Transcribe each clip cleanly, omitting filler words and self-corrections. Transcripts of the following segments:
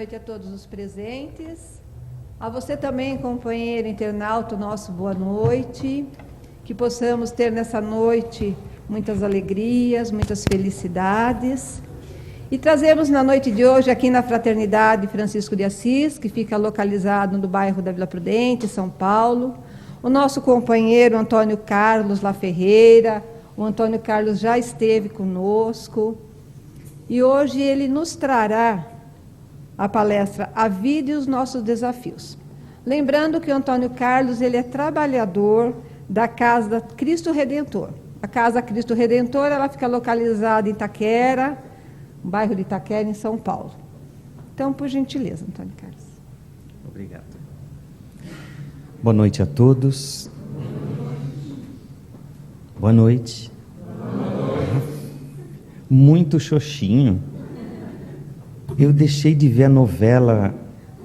noite a todos os presentes. A você também, companheiro internauta, nosso boa noite. Que possamos ter nessa noite muitas alegrias, muitas felicidades. E trazemos na noite de hoje, aqui na Fraternidade Francisco de Assis, que fica localizado no bairro da Vila Prudente, São Paulo, o nosso companheiro Antônio Carlos La Ferreira. O Antônio Carlos já esteve conosco. E hoje ele nos trará a palestra A Vida e os Nossos Desafios. Lembrando que o Antônio Carlos ele é trabalhador da Casa Cristo Redentor. A Casa Cristo Redentor ela fica localizada em Itaquera, no bairro de Itaquera, em São Paulo. Então, por gentileza, Antônio Carlos. Obrigado. Boa noite a todos. Boa noite. Muito xoxinho. Eu deixei de ver a novela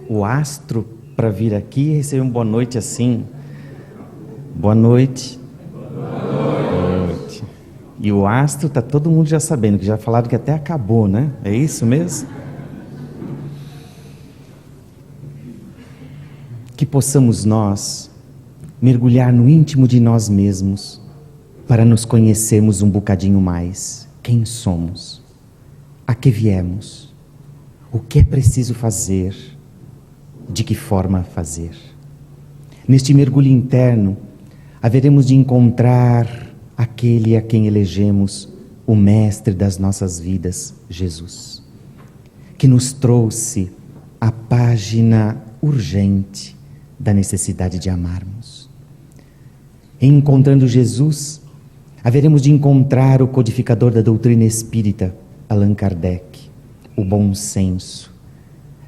O Astro para vir aqui e receber uma boa noite assim. Boa noite. Boa noite. E o Astro está todo mundo já sabendo, que já falaram que até acabou, né? É isso mesmo? Que possamos nós mergulhar no íntimo de nós mesmos para nos conhecermos um bocadinho mais. Quem somos? A que viemos? O que é preciso fazer? De que forma fazer? Neste mergulho interno, haveremos de encontrar aquele a quem elegemos o mestre das nossas vidas, Jesus, que nos trouxe a página urgente da necessidade de amarmos. Em encontrando Jesus, haveremos de encontrar o codificador da doutrina espírita, Allan Kardec, o bom senso.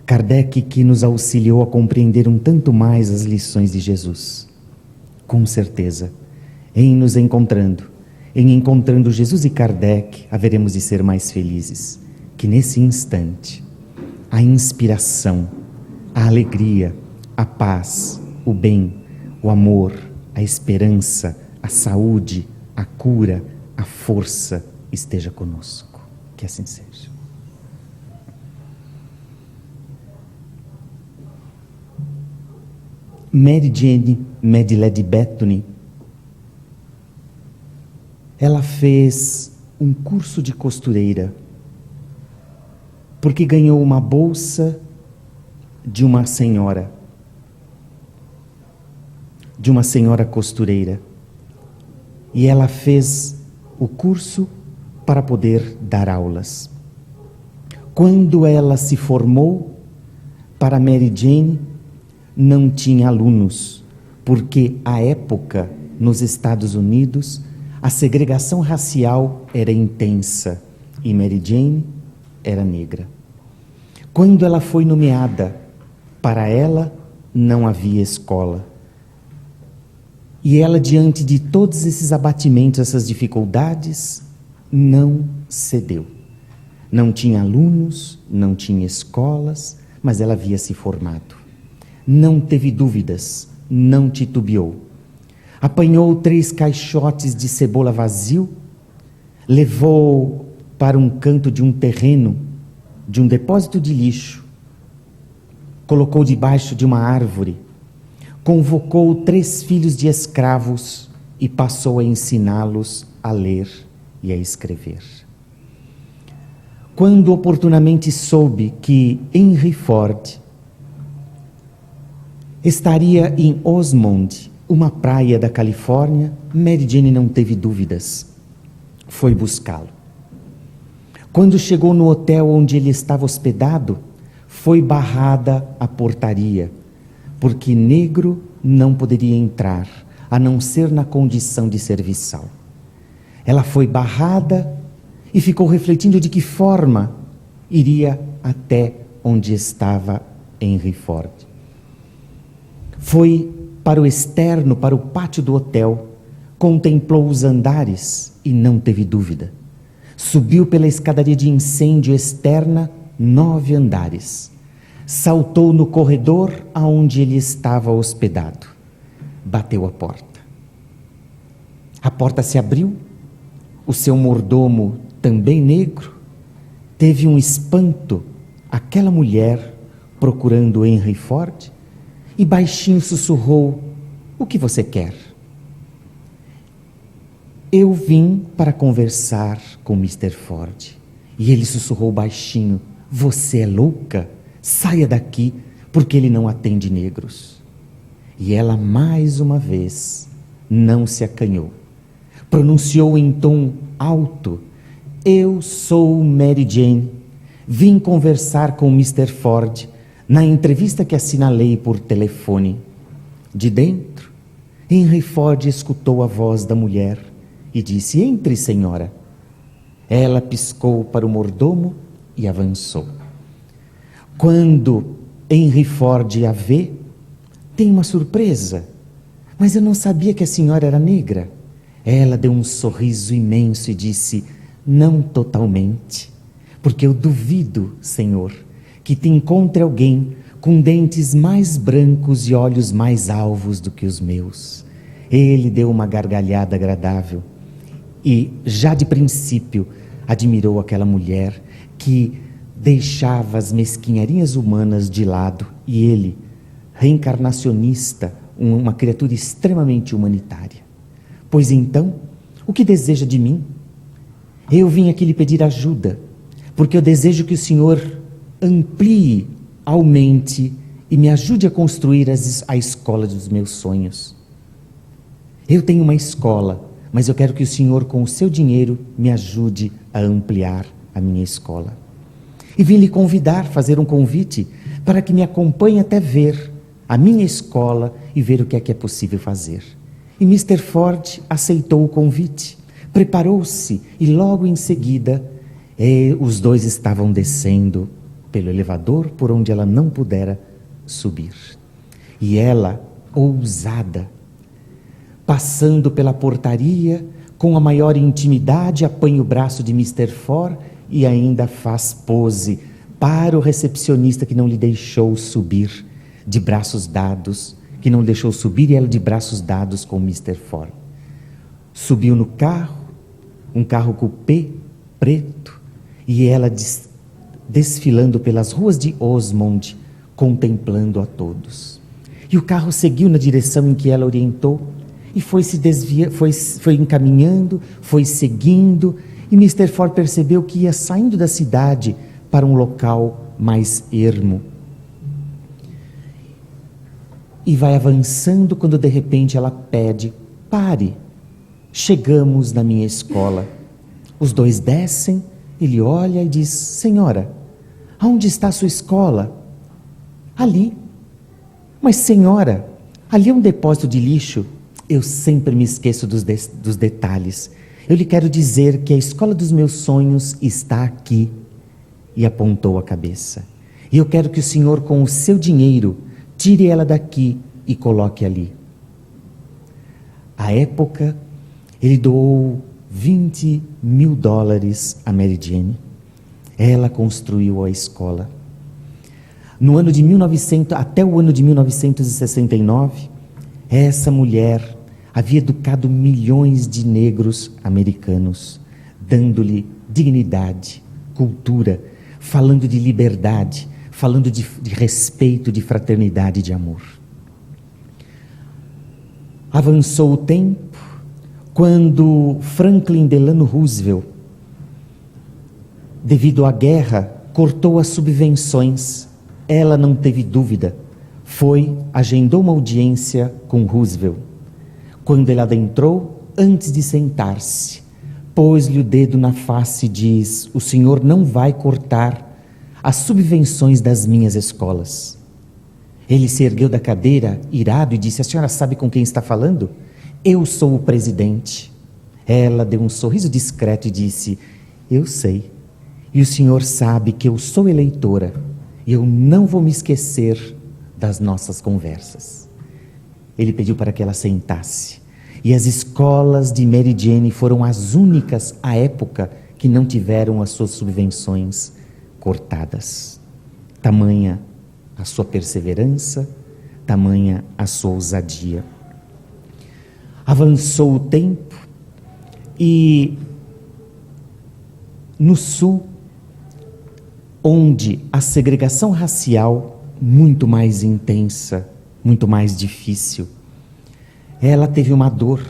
Kardec que nos auxiliou a compreender um tanto mais as lições de Jesus. Com certeza, em encontrando Jesus e Kardec, haveremos de ser mais felizes. Que nesse instante, a inspiração, a alegria, a paz, o bem, o amor, a esperança, a saúde, a cura, a força esteja conosco. Que assim seja. Mary Jane Medley Bethune, ela fez um curso de costureira, porque ganhou uma bolsa de uma senhora costureira, e ela fez o curso para poder dar aulas. Quando ela se formou, para Mary Jane não tinha alunos, porque à época, nos Estados Unidos, a segregação racial era intensa e Mary Jane era negra. Quando ela foi nomeada, para ela não havia escola. E ela, diante de todos esses abatimentos, essas dificuldades, não cedeu. Não tinha alunos, não tinha escolas, mas ela havia se formado. Não teve dúvidas, não titubeou. Apanhou 3 caixotes de cebola vazio, levou para um canto de um terreno, de um depósito de lixo, colocou debaixo de uma árvore, convocou 3 filhos de escravos e passou a ensiná-los a ler e a escrever. Quando oportunamente soube que Henry Ford estaria em Osmond, uma praia da Califórnia, Mary Jane não teve dúvidas. Foi buscá-lo. Quando chegou no hotel onde ele estava hospedado, foi barrada a portaria, porque negro não poderia entrar, a não ser na condição de serviçal. Ela foi barrada e ficou refletindo de que forma iria até onde estava Henry Ford. Foi para o externo, para o pátio do hotel, contemplou os andares e não teve dúvida. Subiu pela escadaria de incêndio externa 9 andares. Saltou no corredor aonde ele estava hospedado. Bateu a porta. A porta se abriu. O seu mordomo, também negro, teve um espanto. Aquela mulher procurando Henry Ford e baixinho sussurrou: "O que você quer?" "Eu vim para conversar com Mr. Ford." E ele sussurrou baixinho: "Você é louca? Saia daqui, porque ele não atende negros." E ela mais uma vez não se acanhou. Pronunciou em tom alto: "Eu sou Mary Jane. Vim conversar com Mr. Ford na entrevista que assinalei por telefone." De dentro, Henry Ford escutou a voz da mulher e disse: "Entre, senhora." Ela piscou para o mordomo e avançou. Quando Henry Ford a vê, tem uma surpresa. "Mas eu não sabia que a senhora era negra." Ela deu um sorriso imenso e disse: "Não totalmente, porque eu duvido, senhor, que te encontre alguém com dentes mais brancos e olhos mais alvos do que os meus." Ele deu uma gargalhada agradável e, já de princípio, admirou aquela mulher que deixava as mesquinharias humanas de lado e ele, reencarnacionista, uma criatura extremamente humanitária. "Pois então, o que deseja de mim?" "Eu vim aqui lhe pedir ajuda, porque eu desejo que o senhor amplie, aumente e me ajude a construir a escola dos meus sonhos. Eu tenho uma escola, mas eu quero que o senhor, com o seu dinheiro, me ajude a ampliar a minha escola. E vim lhe convidar, fazer um convite, para que me acompanhe até ver a minha escola e ver o que é possível fazer." E Mr. Ford aceitou o convite, preparou-se e logo em seguida os dois estavam descendo pelo elevador por onde ela não pudera subir. E ela, ousada, passando pela portaria, com a maior intimidade, apanha o braço de Mr. Ford e ainda faz pose para o recepcionista que não lhe deixou subir de braços dados, que não deixou subir e ela de braços dados com Mr. Ford. Subiu no carro, um carro coupé, preto, e ela desfilando pelas ruas de Osmond, contemplando a todos. E o carro seguiu na direção em que ela orientou, e foi encaminhando, foi seguindo, e Mr. Ford percebeu que ia saindo da cidade para um local mais ermo. E vai avançando quando de repente ela pede: "Pare, chegamos na minha escola." Os dois descem, ele olha e diz: "Senhora, aonde está a sua escola?" "Ali." "Mas senhora, ali é um depósito de lixo." "Eu sempre me esqueço dos detalhes. Eu lhe quero dizer que a escola dos meus sonhos está aqui." E apontou a cabeça. "E eu quero que o senhor, com o seu dinheiro, tire ela daqui e coloque ali." À época, ele doou $20.000 a Mary Jane. Ela construiu a escola. Até o ano de 1969, essa mulher havia educado milhões de negros americanos, dando-lhe dignidade, cultura, falando de liberdade, falando de respeito, de fraternidade e de amor. Avançou o tempo, quando Franklin Delano Roosevelt, devido à guerra, cortou as subvenções. Ela não teve dúvida, agendou uma audiência com Roosevelt. Quando ele adentrou, antes de sentar-se, pôs-lhe o dedo na face e diz: "O senhor não vai cortar as subvenções das minhas escolas." Ele se ergueu da cadeira, irado, e disse: "A senhora sabe com quem está falando? Eu sou o presidente." Ela deu um sorriso discreto e disse: "Eu sei. E o senhor sabe que eu sou eleitora. E eu não vou me esquecer das nossas conversas." Ele pediu para que ela sentasse. E as escolas de Mary Jane foram as únicas, à época, que não tiveram as suas subvenções cortadas. Tamanha a sua perseverança, tamanha a sua ousadia. Avançou o tempo e no sul, onde a segregação racial muito mais intensa, muito mais difícil. Ela teve uma dor,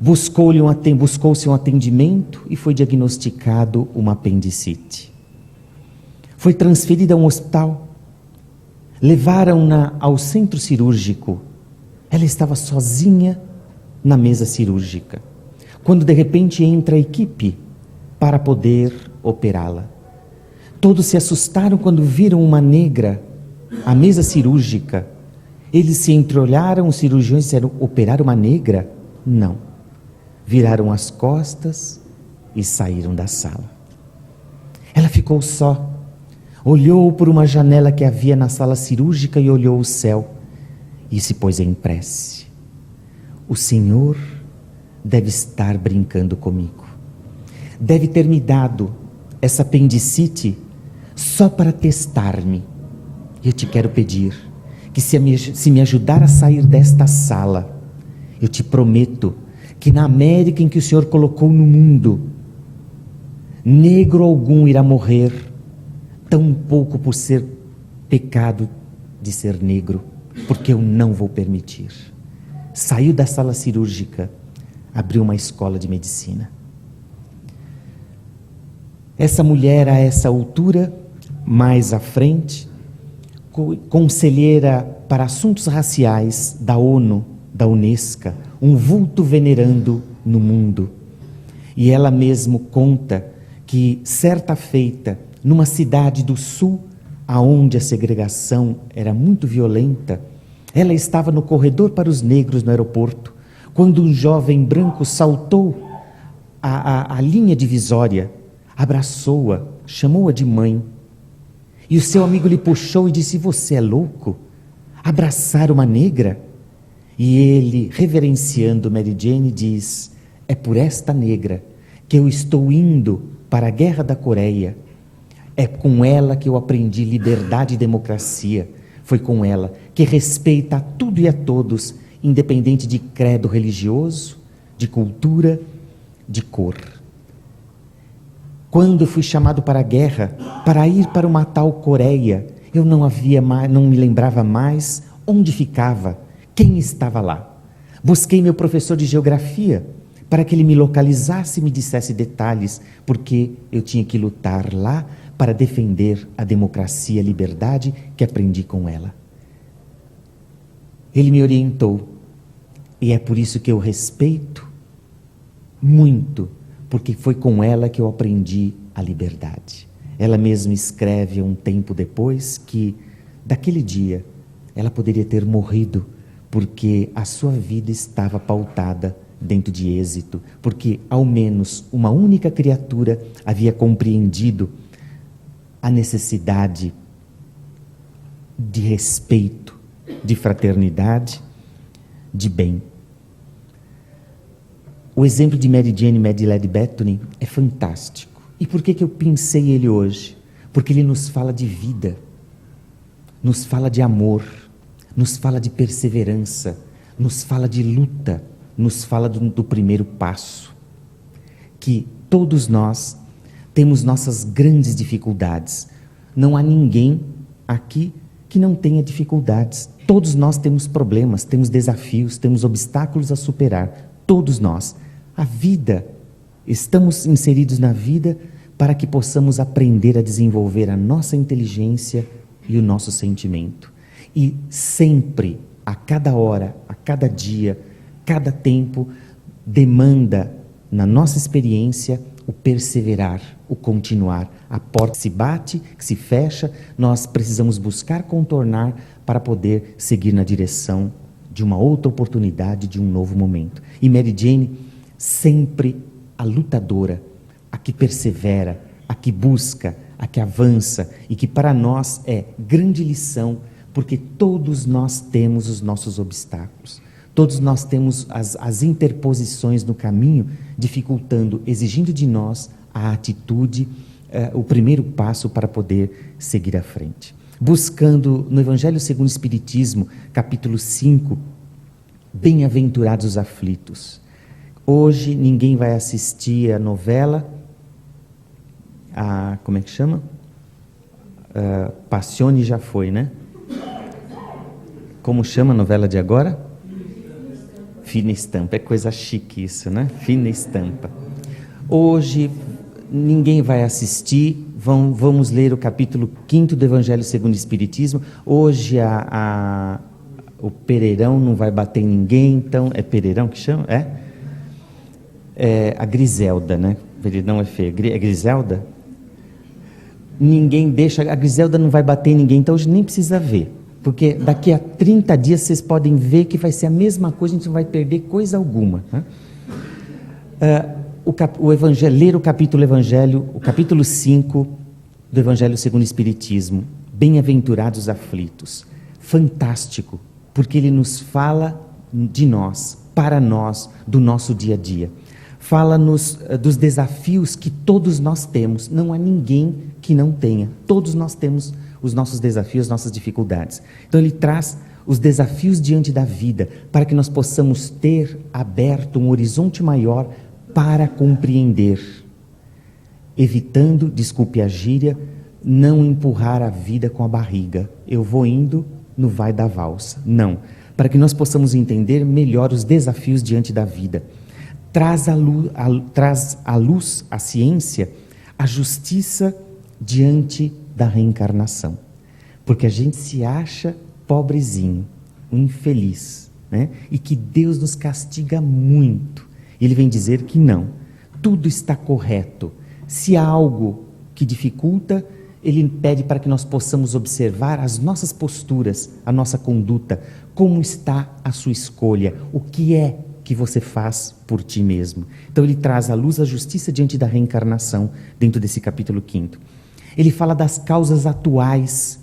buscou-se um atendimento e foi diagnosticado uma apendicite. Foi transferida a um hospital, levaram-na ao centro cirúrgico. Ela estava sozinha na mesa cirúrgica, quando de repente entra a equipe para poder operá-la. Todos se assustaram quando viram uma negra à mesa cirúrgica. Eles se entreolharam, os cirurgiões disseram: operar uma negra? Não. Viraram as costas e saíram da sala. Ela ficou só, olhou por uma janela que havia na sala cirúrgica e olhou o céu e se pôs em prece. O Senhor deve estar brincando comigo. Deve ter me dado essa apendicite só para testar-me. Eu te quero pedir que se me ajudar a sair desta sala, eu te prometo que na América em que o Senhor colocou no mundo, negro algum irá morrer, tão pouco por ser pecado de ser negro, porque eu não vou permitir. Saiu da sala cirúrgica, abriu uma escola de medicina. Essa mulher, a essa altura, mais à frente, conselheira para assuntos raciais da ONU, da Unesco, um vulto venerando no mundo. E ela mesmo conta que, certa feita, numa cidade do sul, aonde a segregação era muito violenta, ela estava no corredor para os negros no aeroporto, quando um jovem branco saltou a linha divisória, abraçou-a, chamou-a de mãe. E o seu amigo lhe puxou e disse: você é louco? Abraçar uma negra? E ele, reverenciando Mary Jane, diz: é por esta negra que eu estou indo para a Guerra da Coreia. É com ela que eu aprendi liberdade e democracia. Foi com ela que respeita a tudo e a todos, independente de credo religioso, de cultura, de cor. Quando fui chamado para a guerra, para ir para uma tal Coreia, eu não me lembrava mais onde ficava, quem estava lá. Busquei meu professor de geografia para que ele me localizasse e me dissesse detalhes, porque eu tinha que lutar lá para defender a democracia e a liberdade que aprendi com ela. Ele me orientou, e é por isso que eu respeito muito, porque foi com ela que eu aprendi a liberdade. Ela mesma escreve um tempo depois que, daquele dia, ela poderia ter morrido, porque a sua vida estava pautada dentro de êxito, porque ao menos uma única criatura havia compreendido a necessidade de respeito, de fraternidade, de bem. O exemplo de Mary Jane Medley Bethune é fantástico. E por que eu pensei ele hoje? Porque ele nos fala de vida, nos fala de amor, nos fala de perseverança, nos fala de luta, nos fala do primeiro passo. Que todos nós temos nossas grandes dificuldades. Não há ninguém aqui que não tenha dificuldades. Todos nós temos problemas, temos desafios, temos obstáculos a superar. Todos nós. A vida, estamos inseridos na vida para que possamos aprender a desenvolver a nossa inteligência e o nosso sentimento. E sempre, a cada hora, a cada dia, cada tempo, demanda, na nossa experiência, o perseverar, o continuar. A porta se bate, que se fecha, nós precisamos buscar contornar para poder seguir na direção de uma outra oportunidade, de um novo momento. E Mary Jane, sempre a lutadora, a que persevera, a que busca, a que avança, e que para nós é grande lição, porque todos nós temos os nossos obstáculos. Todos nós temos as interposições no caminho, dificultando, exigindo de nós a atitude, o primeiro passo para poder seguir à frente. Buscando no Evangelho segundo o Espiritismo, capítulo 5, bem-aventurados os aflitos. Hoje ninguém vai assistir a novela, como é que chama? Passione já foi, né? Como chama a novela de agora? Fina Estampa. É coisa chique isso, né? Fina Estampa. Hoje ninguém vai assistir, vamos ler o capítulo 5º do Evangelho segundo o Espiritismo. Hoje o Pereirão não vai bater em ninguém, então é Pereirão que chama? É a Griselda, né? Pereirão é feio. É Griselda? Ninguém deixa, a Griselda não vai bater em ninguém, então hoje nem precisa ver. Porque daqui a 30 dias vocês podem ver que vai ser a mesma coisa, a gente não vai perder coisa alguma. Né? O Evangelho, ler o capítulo 5 do Evangelho segundo o Espiritismo, Bem-aventurados os aflitos. Fantástico, porque ele nos fala de nós, para nós, do nosso dia a dia. Fala-nos dos desafios que todos nós temos, não há ninguém que não tenha, todos nós temos os nossos desafios, as nossas dificuldades. Então ele traz os desafios diante da vida, para que nós possamos ter aberto um horizonte maior para compreender, evitando, desculpe a gíria, não empurrar a vida com a barriga. Eu vou indo no vai da valsa. Não, para que nós possamos entender melhor os desafios diante da vida. Traz à luz a ciência, a justiça diante da reencarnação. Porque a gente se acha pobrezinho, um infeliz, né? E que Deus nos castiga muito. Ele vem dizer que não, tudo está correto. Se há algo que dificulta, ele pede para que nós possamos observar as nossas posturas, a nossa conduta, como está a sua escolha, o que é que você faz por ti mesmo. Então ele traz à luz a justiça diante da reencarnação, dentro desse capítulo 5º. Ele fala das causas atuais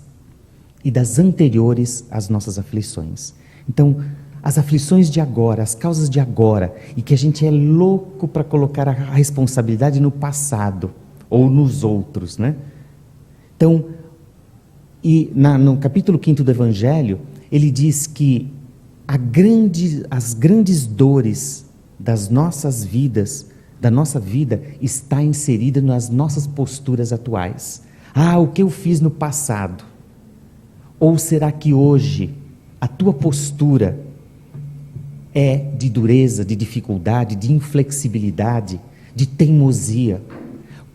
e das anteriores às nossas aflições. Então, as aflições de agora, as causas de agora, e que a gente é louco para colocar a responsabilidade no passado, ou nos outros, né? Então, no capítulo 5º do Evangelho, ele diz que as grandes dores das nossas vidas, da nossa vida, está inserida nas nossas posturas atuais. O que eu fiz no passado? Ou será que hoje a tua postura é de dureza, de dificuldade, de inflexibilidade, de teimosia?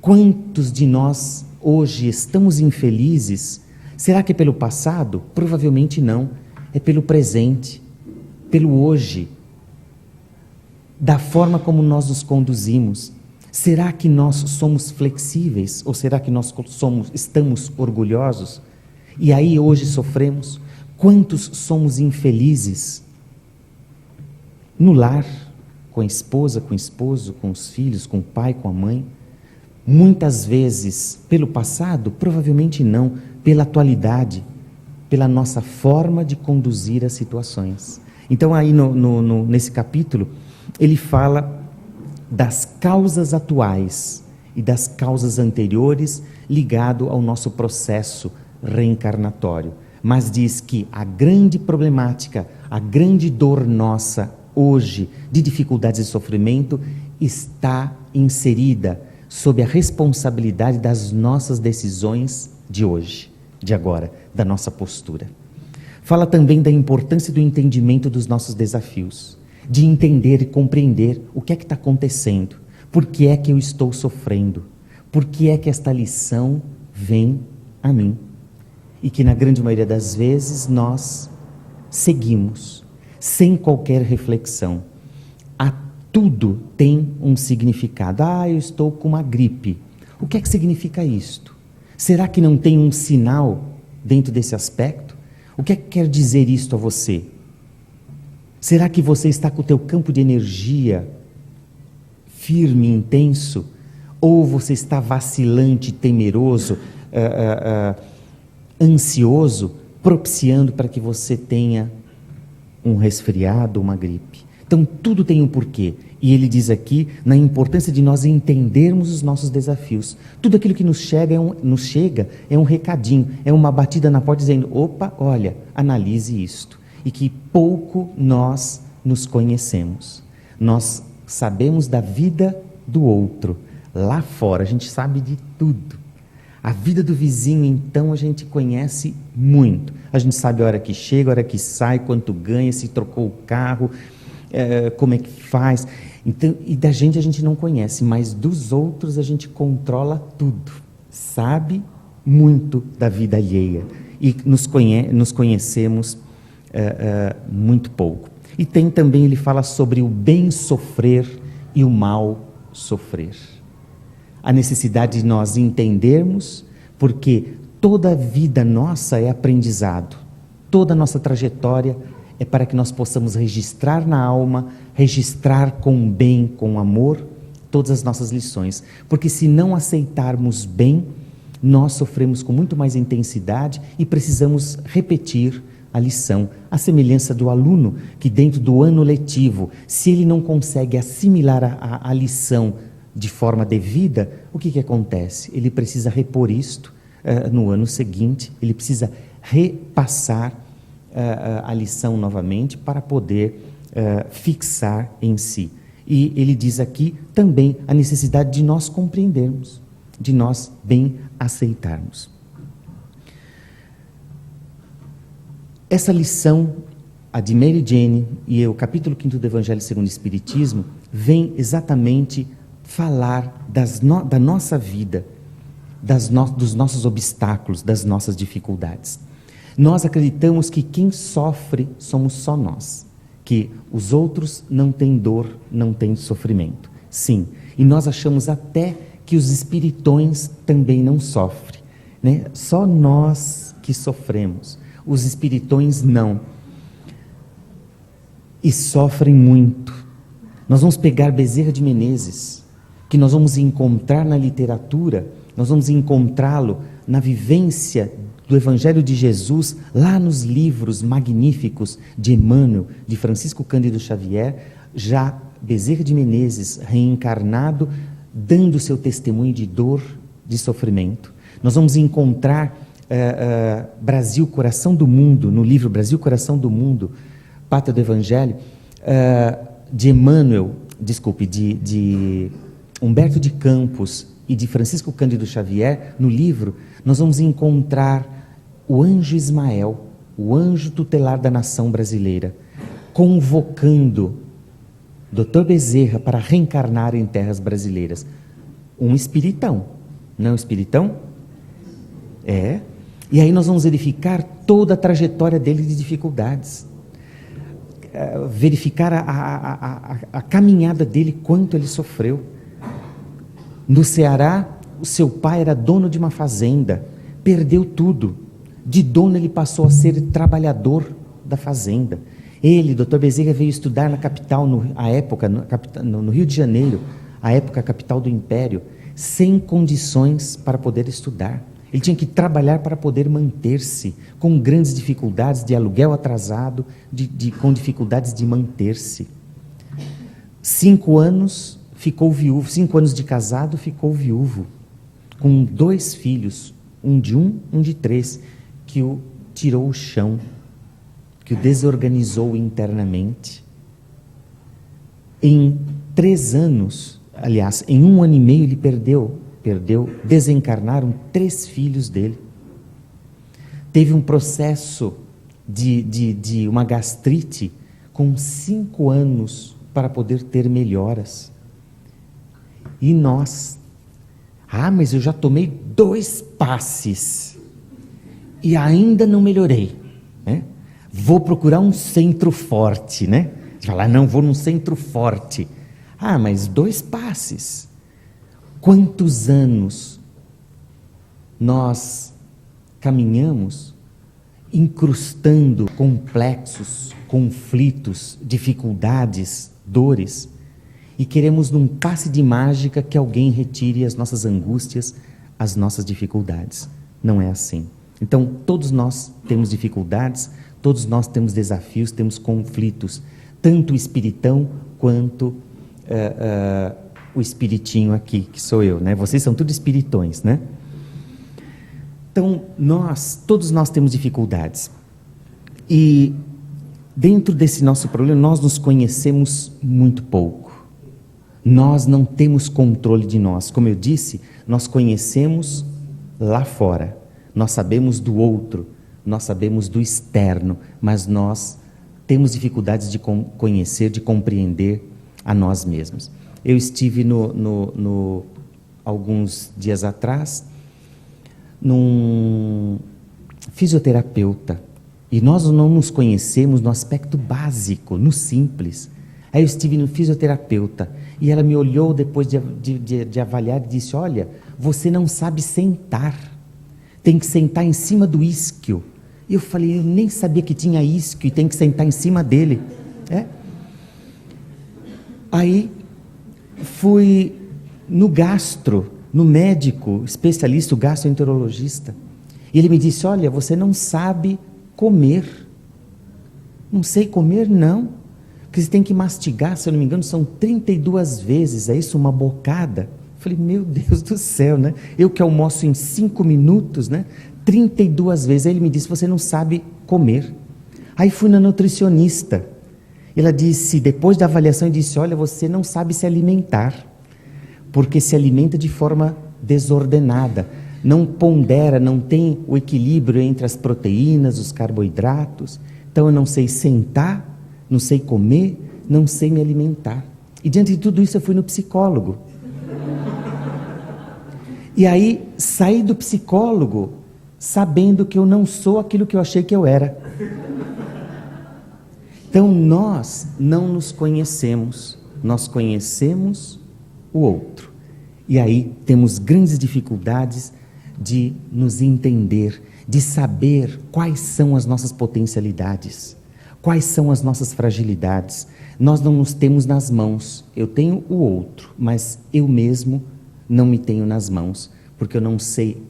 Quantos de nós hoje estamos infelizes? Será que é pelo passado? Provavelmente não. É pelo presente, pelo hoje, da forma como nós nos conduzimos. Será que nós somos flexíveis? Ou será que nós estamos orgulhosos? E aí hoje sofremos? Quantos somos infelizes? No lar, com a esposa, com o esposo, com os filhos, com o pai, com a mãe. Muitas vezes pelo passado, provavelmente não, pela atualidade, pela nossa forma de conduzir as situações. Então aí nesse capítulo, ele fala das causas atuais e das causas anteriores ligado ao nosso processo reencarnatório. Mas diz que a grande problemática, a grande dor nossa hoje, de dificuldades e sofrimento, está inserida sob a responsabilidade das nossas decisões de hoje, de agora, da nossa postura. Fala também da importância do entendimento dos nossos desafios, de entender e compreender o que é que está acontecendo, por que é que eu estou sofrendo, por que é que esta lição vem a mim. E que na grande maioria das vezes nós seguimos, sem qualquer reflexão. Tudo tem um significado. Eu estou com uma gripe. O que é que significa isto? Será que não tem um sinal dentro desse aspecto? O que é que quer dizer isto a você? Será que você está com o teu campo de energia firme, intenso? Ou você está vacilante, temeroso, ansioso, propiciando para que você tenha um resfriado, uma gripe? Então tudo tem um porquê. E ele diz aqui na importância de nós entendermos os nossos desafios. Tudo aquilo que nos chega é um recadinho, é uma batida na porta dizendo: opa, olha, analise isto. E que pouco nós nos conhecemos. Nós sabemos da vida do outro. Lá fora a gente sabe de tudo. A vida do vizinho, então, a gente conhece muito. A gente sabe a hora que chega, a hora que sai, quanto ganha, se trocou o carro, como é que faz. Então, e da gente a gente não conhece, mas dos outros a gente controla tudo. Sabe muito da vida alheia. E nos conhecemos muito pouco. E tem também, ele fala sobre o bem sofrer e o mal sofrer. A necessidade de nós entendermos, porque toda a vida nossa é aprendizado. Toda a nossa trajetória é para que nós possamos registrar na alma, registrar com bem, com amor, todas as nossas lições. Porque se não aceitarmos bem, nós sofremos com muito mais intensidade e precisamos repetir a lição. A semelhança do aluno que dentro do ano letivo, se ele não consegue assimilar a lição de forma devida, o que acontece? Ele precisa repor isto no ano seguinte, ele precisa repassar a lição novamente para poder fixar em si. E ele diz aqui também a necessidade de nós compreendermos, de nós bem aceitarmos. Essa lição, a de Mary Jane e o capítulo 5 do Evangelho segundo o Espiritismo, vem exatamente falar da nossa vida, dos nossos obstáculos, das nossas dificuldades. Nós acreditamos que quem sofre somos só nós, que os outros não têm dor, não têm sofrimento. Sim, e nós achamos até que os espiritões também não sofrem, né? Só nós que sofremos, os espiritões não. E sofrem muito. Nós vamos pegar Bezerra de Menezes, que nós vamos encontrar na literatura, nós vamos encontrá-lo na vivência do Evangelho de Jesus, lá nos livros magníficos de Emmanuel, de Francisco Cândido Xavier, já Bezerra de Menezes, reencarnado, dando seu testemunho de dor, de sofrimento. Nós vamos encontrar Brasil, Coração do Mundo, no livro Brasil, Coração do Mundo, Pátria do Evangelho, de Emmanuel, de Humberto de Campos e de Francisco Cândido Xavier, no livro, nós vamos encontrar o anjo Ismael, o anjo tutelar da nação brasileira, convocando Dr. Bezerra para reencarnar em terras brasileiras. Um espiritão, não é um espiritão? É. E aí nós vamos verificar toda a trajetória dele de dificuldades, verificar a caminhada dele, quanto ele sofreu. No Ceará, o seu pai era dono de uma fazenda, perdeu tudo. De dono ele passou a ser trabalhador da fazenda. Ele, Dr. Bezerra, veio estudar na capital, no Rio de Janeiro, a época capital do Império, sem condições para poder estudar. Ele tinha que trabalhar para poder manter-se, com grandes dificuldades de aluguel atrasado, com dificuldades de manter-se. 5 anos ficou viúvo, 5 anos de casado, ficou viúvo, com 2 filhos, um de 3, que o tirou o chão, que o desorganizou internamente. Em 3 anos, aliás, em 1 ano e meio ele desencarnaram 3 filhos dele. Teve um processo de uma gastrite com 5 anos para poder ter melhoras. E nós, mas eu já tomei 2 passes e ainda não melhorei, né? Vou procurar um centro forte, né? Falar, não, vou num centro forte. Mas 2 passes. Quantos anos nós caminhamos incrustando complexos, conflitos, dificuldades, dores, e queremos num passe de mágica que alguém retire as nossas angústias, as nossas dificuldades. Não é assim. Então, todos nós temos dificuldades, todos nós temos desafios, temos conflitos, tanto o espiritão quanto o espiritinho aqui, que sou eu, né? Vocês são tudo espiritões, né? Então, todos nós temos dificuldades. E dentro desse nosso problema, nós nos conhecemos muito pouco. Nós não temos controle de nós. Como eu disse, nós conhecemos lá fora. Nós sabemos do outro, nós sabemos do externo, mas nós temos dificuldades de conhecer, de compreender a nós mesmos. Eu estive alguns dias atrás num fisioterapeuta, e nós não nos conhecemos no aspecto básico, no simples. Aí eu estive no fisioterapeuta e ela me olhou depois de avaliar e disse: olha, você não sabe sentar, tem que sentar em cima do isquio. E eu falei: eu nem sabia que tinha isquio e tem que sentar em cima dele. Aí fui no médico especialista, o gastroenterologista, e ele me disse: olha, você não sabe comer. Não sei comer, não. Porque você tem que mastigar, se eu não me engano, são 32 vezes, é isso, uma bocada? Eu falei: meu Deus do céu, né? Eu que almoço em 5 minutos, né? 32 vezes. Aí ele me disse: você não sabe comer. Aí fui na nutricionista. Ela disse, depois da avaliação, disse: olha, você não sabe se alimentar, porque se alimenta de forma desordenada, não pondera, não tem o equilíbrio entre as proteínas, os carboidratos. Então eu não sei sentar, não sei comer, não sei me alimentar. E diante de tudo isso eu fui no psicólogo. E aí saí do psicólogo sabendo que eu não sou aquilo que eu achei que eu era. Então nós não nos conhecemos, nós conhecemos o outro. E aí temos grandes dificuldades de nos entender, de saber quais são as nossas potencialidades, quais são as nossas fragilidades. Nós não nos temos nas mãos. Eu tenho o outro, mas eu mesmo não me tenho nas mãos, porque eu não sei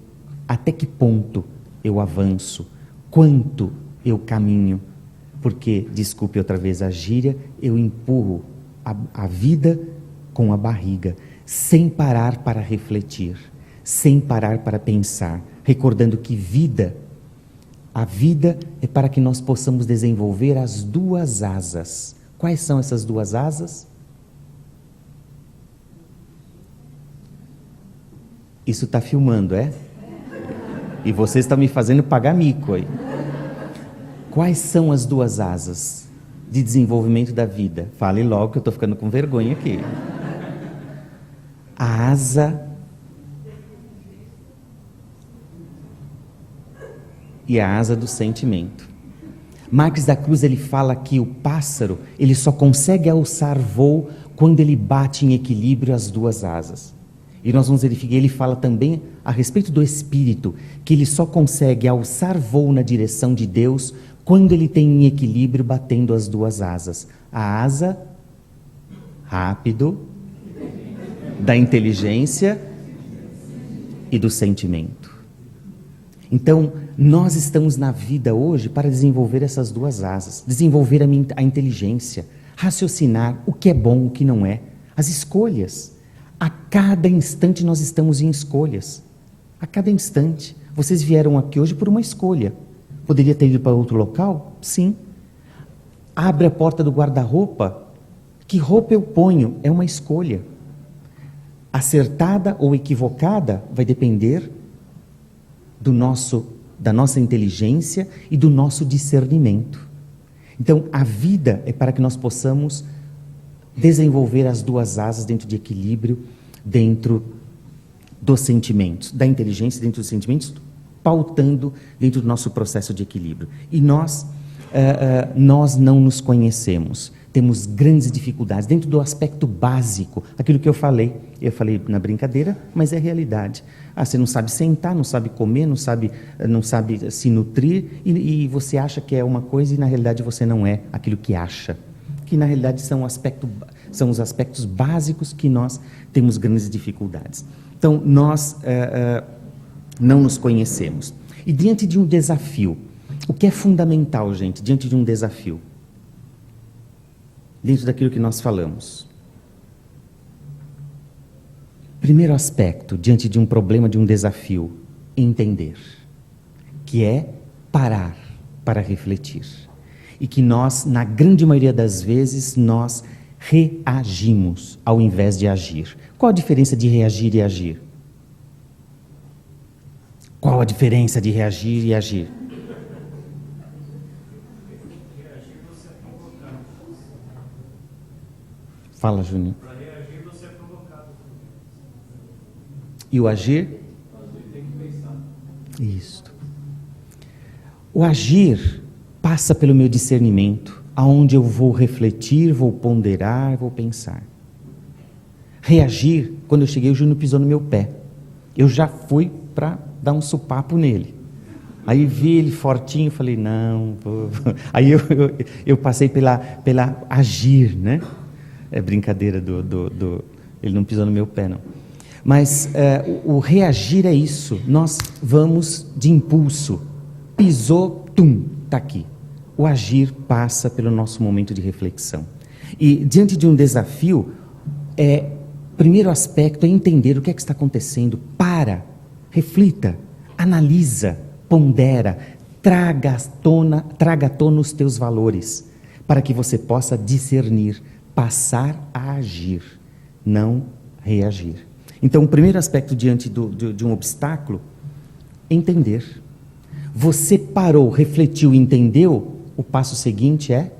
até que ponto eu avanço, quanto eu caminho, porque, desculpe outra vez a gíria, eu empurro a vida com a barriga, sem parar para refletir, sem parar para pensar, recordando que a vida é para que nós possamos desenvolver as 2 asas. Quais são essas 2 asas? Isso está filmando, é? E vocês estão me fazendo pagar mico aí. Quais são as 2 asas de desenvolvimento da vida? Fale logo que eu estou ficando com vergonha aqui. A asa e a asa do sentimento. Marques da Cruz, ele fala que o pássaro, ele só consegue alçar voo quando ele bate em equilíbrio as 2 asas. E nós vamos verificar, ele fala também a respeito do espírito, que ele só consegue alçar voo na direção de Deus quando ele tem em equilíbrio batendo as 2 asas. A asa, rápido, da inteligência e do sentimento. Então, nós estamos na vida hoje para desenvolver essas 2 asas, desenvolver a inteligência, raciocinar o que é bom, o que não é, as escolhas. A cada instante nós estamos em escolhas. A cada instante. Vocês vieram aqui hoje por uma escolha. Poderia ter ido para outro local? Sim. Abre a porta do guarda-roupa. Que roupa eu ponho? É uma escolha. Acertada ou equivocada vai depender da nossa inteligência e do nosso discernimento. Então, a vida é para que nós possamos desenvolver as 2 asas dentro de equilíbrio, dentro dos sentimentos, da inteligência dentro dos sentimentos, pautando dentro do nosso processo de equilíbrio. E nós não nos conhecemos, temos grandes dificuldades dentro do aspecto básico, aquilo que eu falei na brincadeira, mas é realidade. Você não sabe sentar, não sabe comer, não sabe se nutrir, e você acha que é uma coisa e na realidade você não é aquilo que acha. Que na realidade são os aspectos básicos que nós temos grandes dificuldades. Então, nós não nos conhecemos. E diante de um desafio, o que é fundamental, gente, diante de um desafio? Dentro daquilo que nós falamos. Primeiro aspecto, diante de um problema, de um desafio, entender. Que é parar para refletir. E que nós, na grande maioria das vezes, nós reagimos ao invés de agir. Qual a diferença de reagir e agir? Qual a diferença de reagir e agir? Fala, Juninho. Para reagir, você é provocado. E o agir? Tem que pensar. Isso. O agir passa pelo meu discernimento, aonde eu vou refletir, vou ponderar, vou pensar. Reagir, quando eu cheguei, o Júnior pisou no meu pé. Eu já fui para dar um sopapo nele. Aí vi ele fortinho, falei, não. Aí eu passei pela agir, né? É brincadeira ele não pisou no meu pé, não. Mas o reagir é isso. Nós vamos de impulso. Pisou, está aqui. O agir passa pelo nosso momento de reflexão. E diante de um desafio, primeiro aspecto é entender o que é que está acontecendo. Reflita, analisa, pondera, traga à tona os teus valores, para que você possa discernir, passar a agir, não reagir. Então, o primeiro aspecto diante de um obstáculo, entender. Você parou, refletiu, entendeu? O passo seguinte é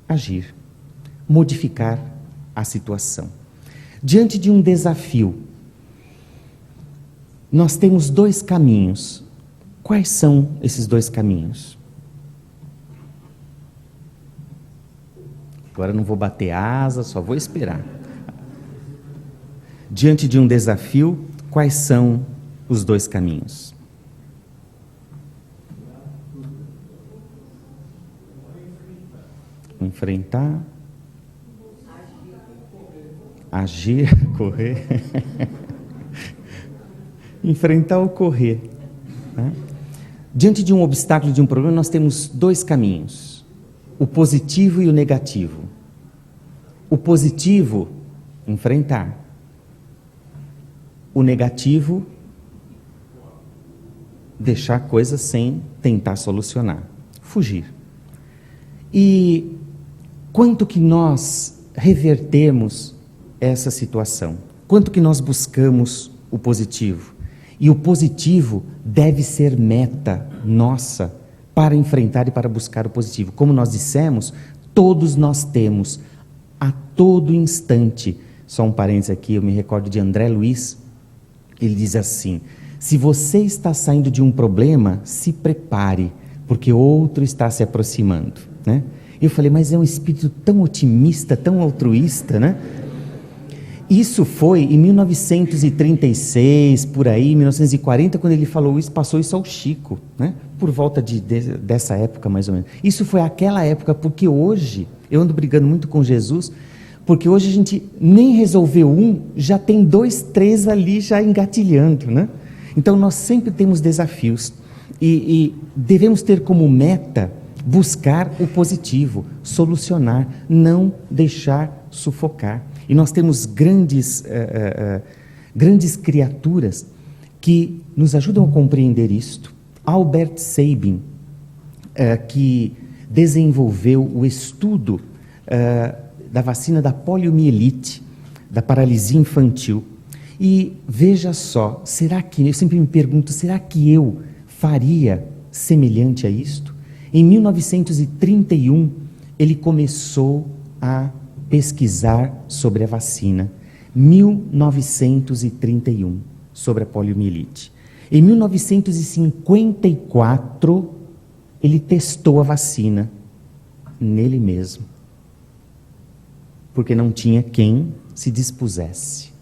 agir, modificar a situação. Diante de um desafio, nós temos dois caminhos. Quais são esses dois caminhos? Agora não vou bater asa, só vou esperar. Diante de um desafio, quais são os dois caminhos? Enfrentar, agir, correr. Enfrentar ou correr. Né? Diante de um obstáculo, de um problema, nós temos dois caminhos: o positivo e o negativo. O positivo, enfrentar. O negativo, deixar coisas sem tentar solucionar, fugir. E quanto que nós revertemos essa situação? Quanto que nós buscamos o positivo? E o positivo deve ser meta nossa para enfrentar e para buscar o positivo. Como nós dissemos, todos nós temos, a todo instante. Só um parênteses aqui, eu me recordo de André Luiz. Ele diz assim: se você está saindo de um problema, se prepare, porque outro está se aproximando, né? Eu falei, mas é um espírito tão otimista, tão altruísta, né? Isso foi em 1936, por aí, 1940, quando ele falou isso, passou isso ao Chico, né? Por volta dessa época, mais ou menos. Isso foi aquela época, porque hoje, eu ando brigando muito com Jesus, porque hoje a gente nem resolveu já tem 2, 3 ali já engatilhando, né? Então nós sempre temos desafios e devemos ter como meta buscar o positivo, solucionar, não deixar sufocar. E nós temos grandes criaturas que nos ajudam a compreender isto. Albert Sabin, que desenvolveu o estudo da vacina da poliomielite, da paralisia infantil. E veja só, eu sempre me pergunto, será que eu faria semelhante a isto? Em 1931, ele começou a pesquisar sobre a vacina. 1931, sobre a poliomielite. Em 1954, ele testou a vacina nele mesmo, porque não tinha quem se dispusesse.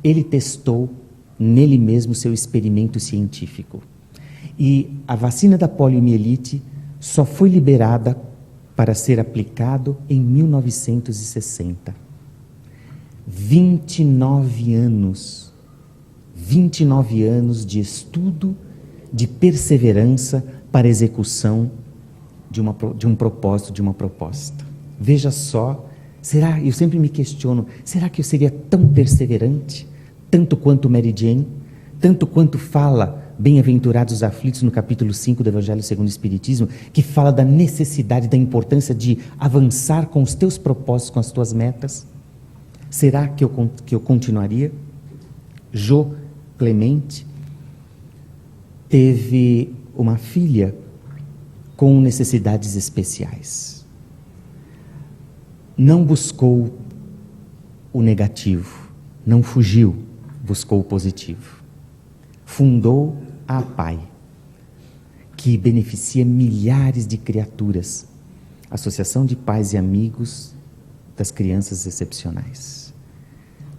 Ele testou nele mesmo seu experimento científico. E a vacina da poliomielite só foi liberada para ser aplicado em 1960. 29 anos. 29 anos de estudo, de perseverança para a execução de um propósito, de uma proposta. Veja só, eu sempre me questiono, será que eu seria tão perseverante, tanto quanto Mary Jane, tanto quanto fala Bem-aventurados os aflitos no capítulo 5 do Evangelho segundo o Espiritismo, que fala da necessidade, da importância de avançar com os teus propósitos, com as tuas metas? Será que eu continuaria? Jô Clemente teve uma filha com necessidades especiais. não buscou o negativo, não fugiu, buscou o positivo. Fundou a APAE, que beneficia milhares de criaturas, Associação de Pais e Amigos das Crianças Excepcionais.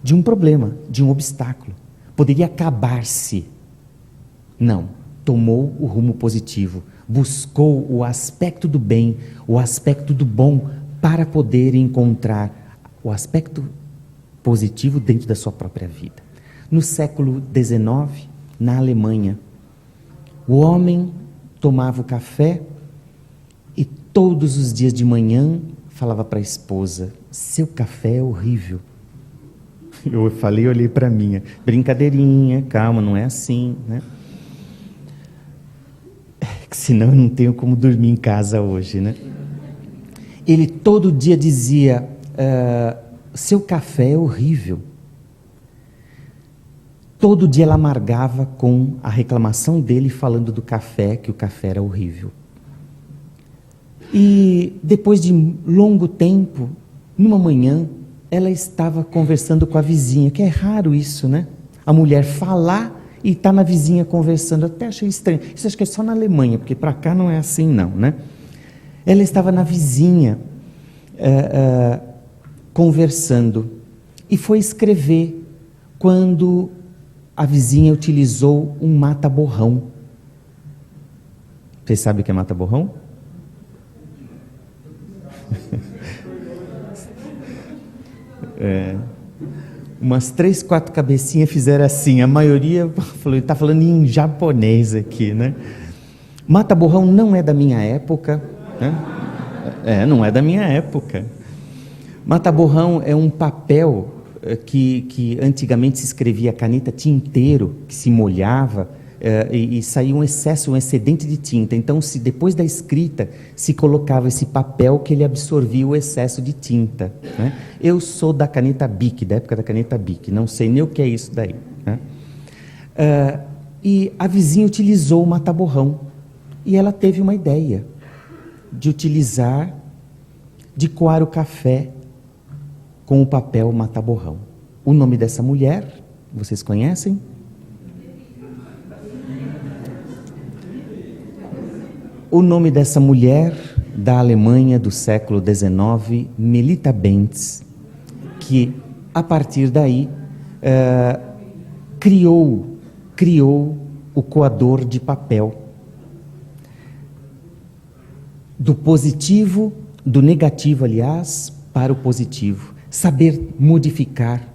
De um problema, de um obstáculo, poderia acabar-se. Não, tomou o rumo positivo, buscou o aspecto do bem, o aspecto do bom, para poder encontrar o aspecto positivo dentro da sua própria vida. No século XIX, na Alemanha, o homem tomava o café e todos os dias de manhã falava para a esposa: seu café é horrível. Eu falei, olhei para a minha, brincadeirinha, calma, não é assim, né? Senão eu não tenho como dormir em casa hoje, né? Ele todo dia dizia: seu café é horrível. Todo dia ela amargava com a reclamação dele, falando do café, que o café era horrível. E depois de longo tempo, numa manhã, ela estava conversando com a vizinha, que é raro isso, né? A mulher falar e está na vizinha conversando. Eu até achei estranho. Isso acho que é só na Alemanha, porque para cá não é assim não, né? Ela estava na vizinha conversando e foi escrever quando a vizinha utilizou um mata-borrão. Vocês sabem o que é mata-borrão? Umas 3, 4 cabecinhas fizeram assim. A maioria falou, está falando em japonês aqui, né? Mata-borrão não é da minha época, né? Não é da minha época. Mata-borrão é um papel que antigamente se escrevia caneta tinteiro, que se molhava e saía um excesso, um excedente de tinta. Então, depois da escrita, se colocava esse papel que ele absorvia o excesso de tinta, né? Eu sou da caneta Bic, da época da caneta Bic, não sei nem o que é isso daí, né? E a vizinha utilizou o mata-borrão e ela teve uma ideia de coar o café com o papel mata-borrão. O nome dessa mulher, vocês conhecem? O nome dessa mulher da Alemanha do século XIX, Melita Bentz, que a partir daí criou o coador de papel. Do positivo, do negativo, aliás, para o positivo. Saber modificar,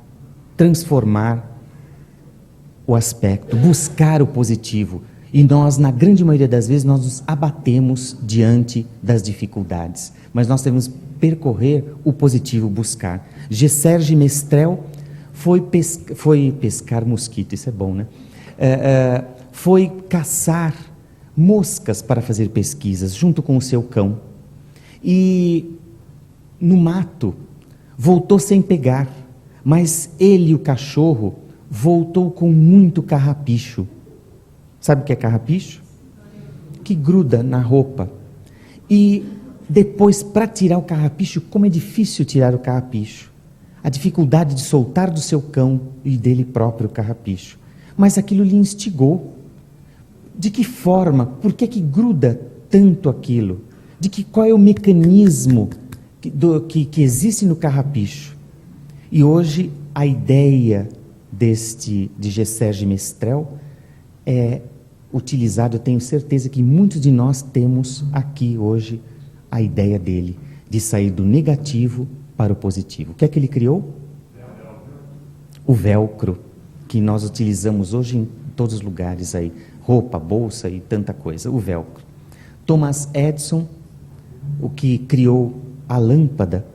transformar o aspecto, buscar o positivo. E nós, na grande maioria das vezes, nós nos abatemos diante das dificuldades. Mas nós devemos percorrer o positivo, buscar. Geserge Mestrel foi pescar mosquito, isso é bom, né? Foi caçar moscas para fazer pesquisas, junto com o seu cão. E no mato, voltou sem pegar, mas ele, o cachorro, voltou com muito carrapicho. Sabe o que é carrapicho? Que gruda na roupa. E depois, para tirar o carrapicho, como é difícil tirar o carrapicho. A dificuldade de soltar do seu cão e dele próprio o carrapicho. Mas aquilo lhe instigou. De que forma? Por que gruda tanto aquilo? Qual é o mecanismo que existe no carrapicho? E hoje a ideia de Geserge Mestrel é utilizado, eu tenho certeza que muitos de nós temos aqui hoje a ideia dele, de sair do negativo para o positivo. O que é que ele criou? O velcro, que nós utilizamos hoje em todos os lugares aí, roupa, bolsa e tanta coisa, o velcro. Thomas Edison, o que criou a lâmpada,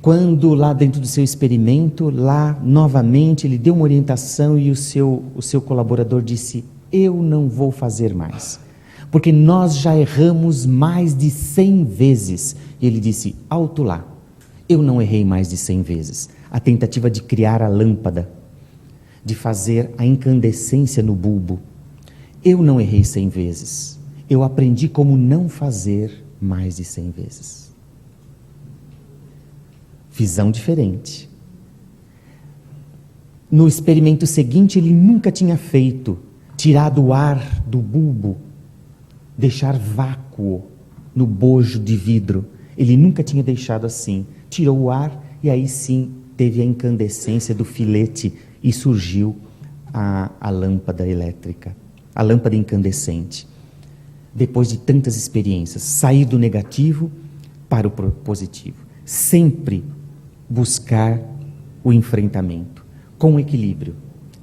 quando lá dentro do seu experimento, lá novamente ele deu uma orientação e o seu colaborador disse: eu não vou fazer mais, porque nós já erramos mais de 100 vezes. E ele disse: alto lá, eu não errei mais de 100 vezes. A tentativa de criar a lâmpada, de fazer a incandescência no bulbo, eu não errei 100 vezes. Eu aprendi como não fazer mais de 100 vezes. Visão diferente. No experimento seguinte, ele nunca tinha feito, tirado o ar do bulbo, deixar vácuo no bojo de vidro. Ele nunca tinha deixado assim. Tirou o ar e aí sim teve a incandescência do filete e surgiu a lâmpada elétrica, a lâmpada incandescente. Depois de tantas experiências, sair do negativo para o positivo. Sempre buscar o enfrentamento, com equilíbrio.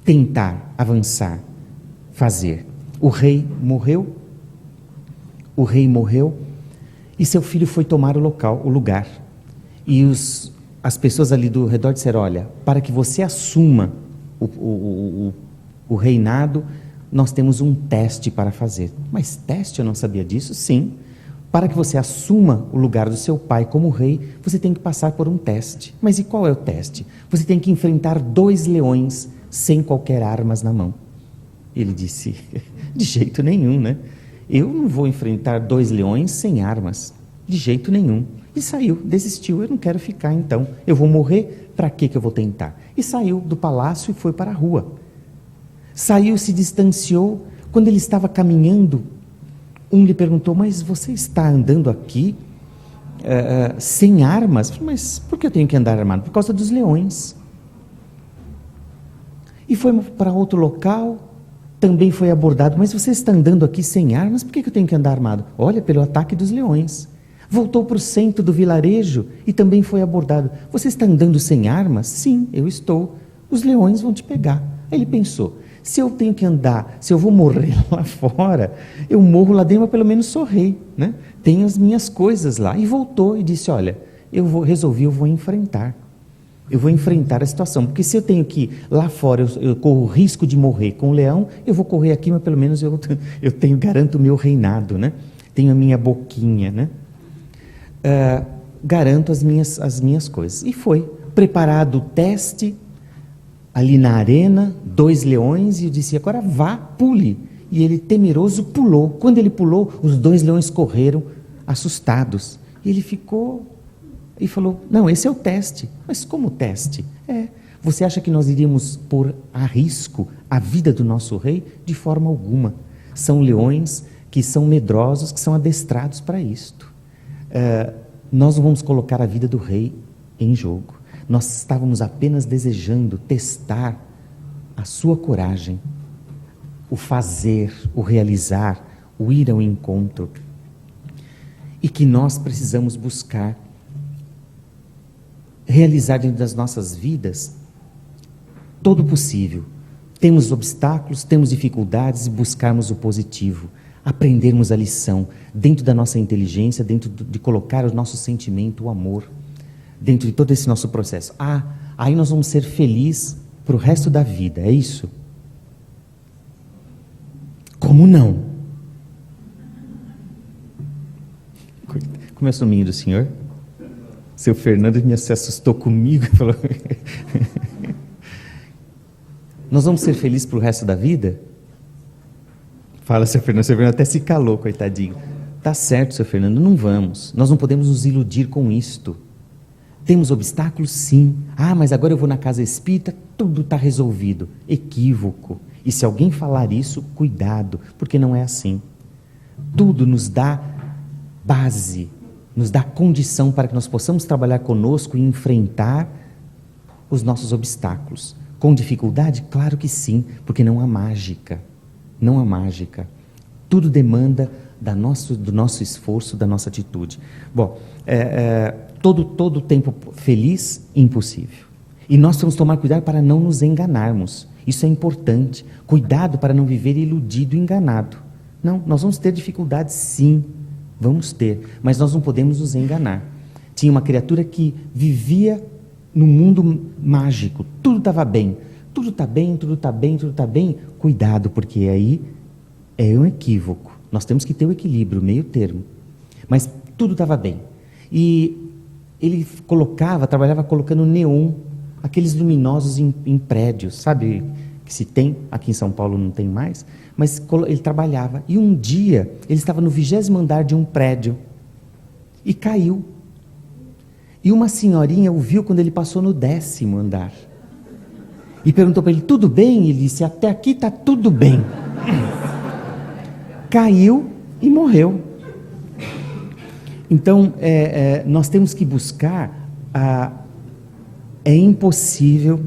Tentar, avançar, fazer. O rei morreu e seu filho foi tomar o lugar. E as pessoas ali do redor disseram, olha, para que você assuma o reinado, nós temos um teste para fazer. Mas teste? Eu não sabia disso? Sim. Para que você assuma o lugar do seu pai como rei, você tem que passar por um teste. Mas e qual é o teste? Você tem que enfrentar 2 leões sem qualquer armas na mão. Ele disse, de jeito nenhum, né? Eu não vou enfrentar 2 leões sem armas, de jeito nenhum. E saiu, desistiu, eu não quero ficar então, eu vou morrer, para que eu vou tentar? E saiu do palácio e foi para a rua. Saiu, se distanciou, quando ele estava caminhando, um lhe perguntou, mas você está andando aqui sem armas? Mas por que eu tenho que andar armado? Por causa dos leões. E foi para outro local, também foi abordado, mas você está andando aqui sem armas, por que eu tenho que andar armado? Olha, pelo ataque dos leões. Voltou para o centro do vilarejo e também foi abordado. Você está andando sem armas? Sim, eu estou. Os leões vão te pegar. Aí ele pensou, se eu tenho que andar, se eu vou morrer lá fora, eu morro lá dentro, mas pelo menos sou rei, né? Tenho as minhas coisas lá. E voltou e disse, olha, eu vou enfrentar. Eu vou enfrentar a situação, porque se eu tenho que ir lá fora, eu corro o risco de morrer com o leão, eu vou correr aqui, mas pelo menos eu garanto o meu reinado, né? Tenho a minha boquinha, né? Garanto as minhas coisas. E foi preparado o teste, ali na arena, 2 leões, e eu disse, agora vá, pule. E ele, temeroso, pulou. Quando ele pulou, os 2 leões correram, assustados. E ele ficou e falou, não, esse é o teste. Mas como teste? Você acha que nós iríamos pôr a risco a vida do nosso rei? De forma alguma. São leões que são medrosos, que são adestrados para isto. Nós não vamos colocar a vida do rei em jogo. Nós estávamos apenas desejando testar a sua coragem, o fazer, o realizar, o ir ao encontro. E que nós precisamos buscar realizar dentro das nossas vidas todo o possível. Temos obstáculos, temos dificuldades, e buscarmos o positivo. Aprendermos a lição dentro da nossa inteligência, dentro de colocar o nosso sentimento, o amor, dentro de todo esse nosso processo. Aí nós vamos ser felizes para o resto da vida, é isso? Como não? Como é o nominho do senhor? Seu Fernando se assustou comigo e falou... Nós vamos ser felizes para o resto da vida? Fala, seu Fernando. Seu Fernando até se calou, coitadinho. Tá certo, seu Fernando, não vamos. Nós não podemos nos iludir com isto. Temos obstáculos? Sim. Mas agora eu vou na casa espírita, tudo está resolvido. Equívoco. E se alguém falar isso, cuidado, porque não é assim. Tudo nos dá base, nos dá condição para que nós possamos trabalhar conosco e enfrentar os nossos obstáculos. Com dificuldade? Claro que sim, porque não há mágica. Não há mágica. Tudo demanda do nosso esforço, da nossa atitude. Bom, todo tempo feliz, impossível. E nós temos que tomar cuidado para não nos enganarmos. Isso é importante. Cuidado para não viver iludido e enganado. Não, nós vamos ter dificuldades, sim. Vamos ter. Mas nós não podemos nos enganar. Tinha uma criatura que vivia no mundo mágico. Tudo estava bem. Tudo está bem, tudo está bem, tudo está bem. Cuidado, porque aí é um equívoco. Nós temos que ter o equilíbrio, o meio termo. Mas tudo estava bem. E ele trabalhava colocando neon, aqueles luminosos em prédios, sabe? Que se tem, aqui em São Paulo não tem mais, mas ele trabalhava. E um dia, ele estava no 20º andar de um prédio e caiu. E uma senhorinha o viu quando ele passou no 10º andar. E perguntou para ele, tudo bem? Ele disse, até aqui está tudo bem. Caiu e morreu. Então, nós temos que buscar é impossível.